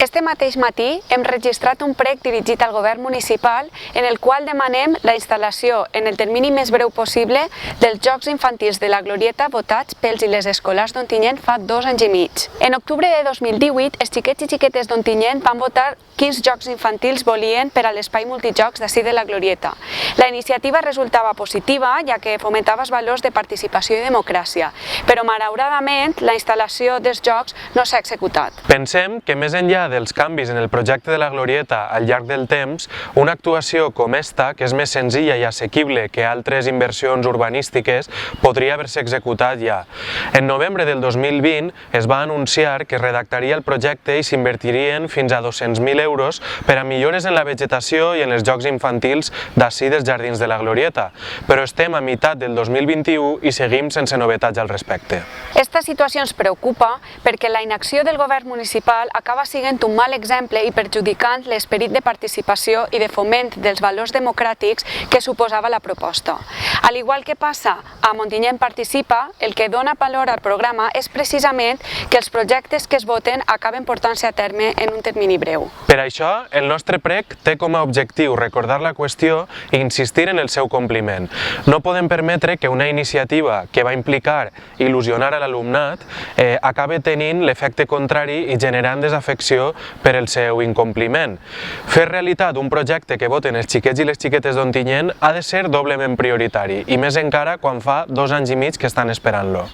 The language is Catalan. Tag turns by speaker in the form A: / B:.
A: Este mateix matí hem registrat un prec dirigit al govern municipal en el qual demanem la instal·lació en el termini més breu possible dels Jocs Infantils de la Glorieta votats pels i les escolars d'Ontinyent fa 2 anys i mig. En octubre de 2018, els xiquets i xiquetes d'Ontinyent van votar quins Jocs Infantils volien per a l'espai multijocs d'ací de la Glorieta. La iniciativa resultava positiva, ja que fomentava els valors de participació i democràcia, però malauradament la instal·lació dels jocs no s'ha executat.
B: Pensem que més enllà dels canvis en el projecte de la Glorieta al llarg del temps, una actuació com esta, que és més senzilla i assequible que altres inversions urbanístiques, podria haver-se executat ja. En novembre del 2020 es va anunciar que es redactaria el projecte i s'invertirien fins a 200.000 euros per a millores en la vegetació i en els jocs infantils d'ací dels jardins de la Glorieta, però estem a meitat del 2021 i seguim sense novetats al respecte.
A: Esta situació ens preocupa perquè la inacció del govern municipal acaba sent un mal exemple i perjudicant l'esperit de participació i de foment dels valors democràtics que suposava la proposta. Al igual que passa a Ontinyent Participa, el que dona valor al programa és precisament que els projectes que es voten acaben portant-se a terme en un termini breu.
B: Per això, el nostre prec té com a objectiu recordar la qüestió i insistir en el seu compliment. No podem permetre que una iniciativa que va implicar il·lusionar a l'alumnat acabe tenint l'efecte contrari i generant desafecció per el seu incompliment. Fer realitat un projecte que voten els xiquets i les xiquetes d'Ontinyent ha de ser doblement prioritari, i més encara quan fa 2 anys i mig que estan esperant-lo.